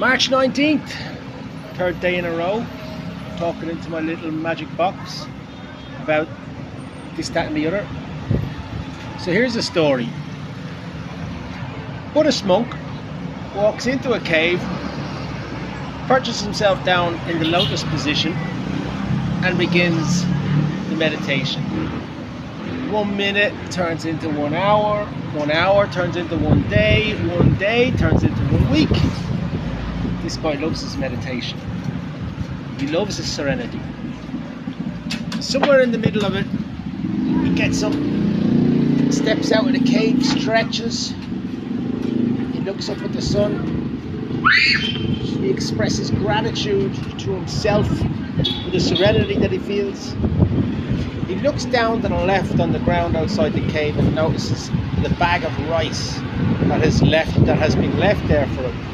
March 19th, third day in a row, talking into my little magic box about this, that and the other. So here's the story. Buddhist monk walks into a cave, perches himself down in the lotus position and begins the meditation. 1 minute turns into 1 hour, 1 hour turns into 1 day, 1 day turns into 1 week. This guy loves his meditation. He loves his serenity. Somewhere in the middle of it, he gets up, steps out of the cave, stretches. He looks up at the sun. He expresses gratitude to himself for the serenity that he feels. He looks down to the left on the ground outside the cave and notices the bag of rice that has been left there for him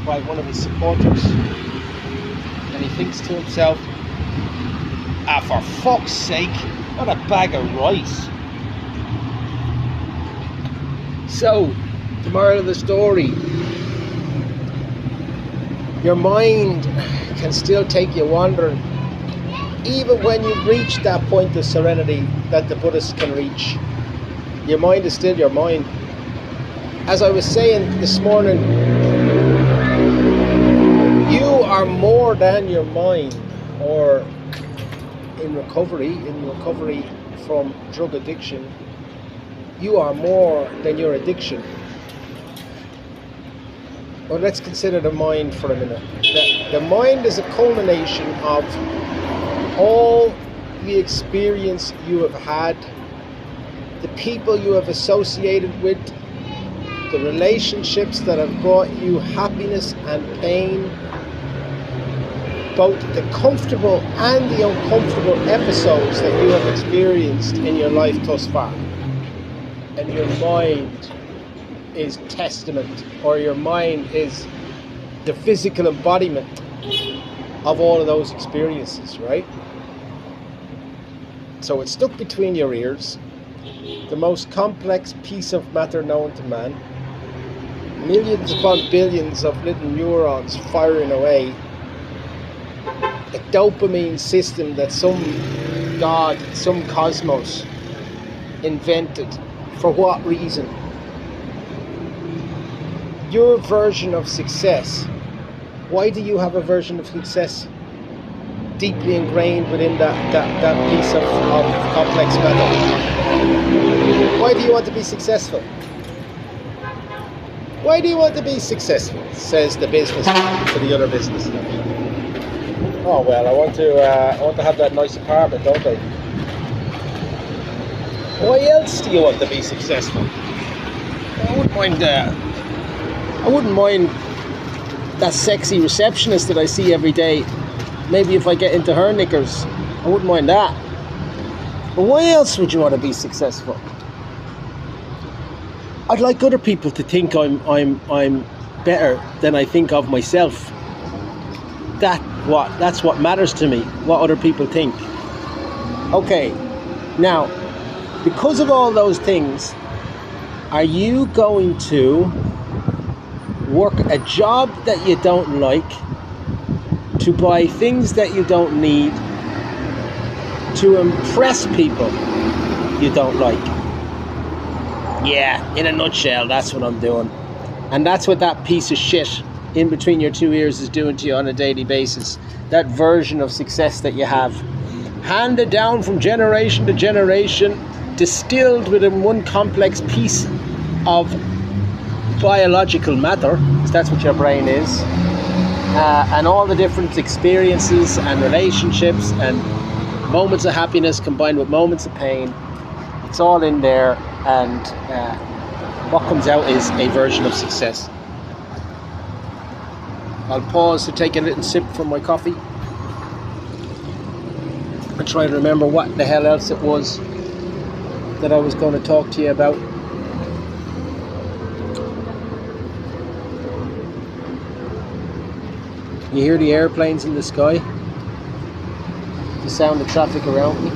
by one of his supporters. And he thinks to himself, for fuck's sake, what a bag of rice. So, the moral of the story, your mind can still take you wandering, even when you reach that point of serenity that the Buddhists can reach. Your mind is still your mind. As I was saying this morning, you are more than your mind, or in recovery from drug addiction, you are more than your addiction. Well, let's consider the mind for a minute. The mind is a culmination of all the experience you have had, the people you have associated with, the relationships that have brought you happiness and pain, both the comfortable and the uncomfortable episodes that you have experienced in your life thus far. And your mind is testament, or your mind is the physical embodiment of all of those experiences, right? So it's stuck between your ears, the most complex piece of matter known to man, millions upon billions of little neurons firing away, a dopamine system that some god, some cosmos invented. For what reason? Your version of success. Why do you have a version of success deeply ingrained within that piece of complex matter? Why do you want to be successful? Why do you want to be successful? Says the businessman to the other businessman. Oh well, I want to have that nice apartment, don't I? Why else do you want to be successful? I wouldn't mind that sexy receptionist that I see every day. Maybe if I get into her knickers, I wouldn't mind that. But why else would you want to be successful? I'd like other people to think I'm better than I think of myself. That's what matters to me, what other people think. Okay, now, because of all those things, are you going to work a job that you don't like, to buy things that you don't need, to impress people you don't like? Yeah, in a nutshell, that's what I'm doing. And that's what that piece of shit in between your two ears is doing to you on a daily basis. That version of success that you have, handed down from generation to generation, distilled within one complex piece of biological matter, because that's what your brain is, and all the different experiences and relationships and moments of happiness combined with moments of pain. It's all in there, and what comes out is a version of success. I'll pause to take a little sip from my coffee and try to remember what the hell else it was that I was going to talk to you about. You hear the airplanes in the sky, the sound of traffic around me,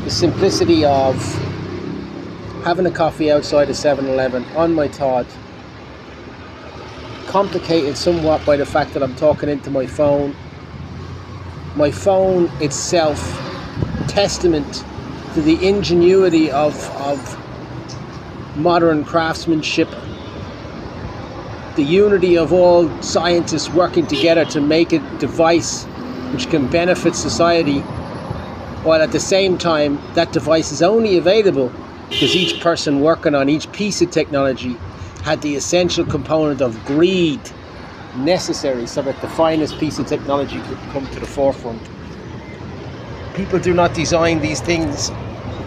the simplicity of having a coffee outside a 7-Eleven on my Todd, complicated somewhat by the fact that I'm talking into my phone. My phone itself, testament to the ingenuity of modern craftsmanship, the unity of all scientists working together to make a device which can benefit society, while at the same time that device is only available because each person working on each piece of technology had the essential component of greed necessary so that the finest piece of technology could come to the forefront. People do not design these things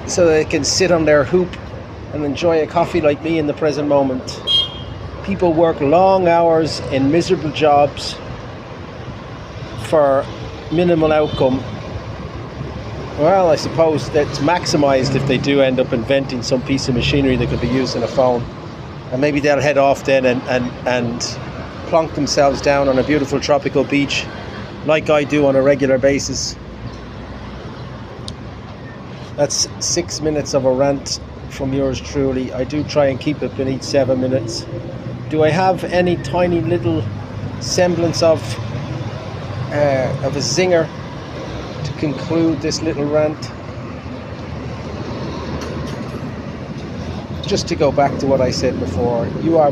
so they can sit on their hoop and enjoy a coffee like me in the present moment. People work long hours in miserable jobs for minimal outcome. Well, I suppose that's maximized if they do end up inventing some piece of machinery that could be used in a phone. And maybe they'll head off then and plonk themselves down on a beautiful tropical beach like I do on a regular basis. That's 6 minutes of a rant from yours truly. I do try and keep it beneath 7 minutes. Do I have any tiny little semblance of a zinger to conclude this little rant? Just to go back to what I said before, you are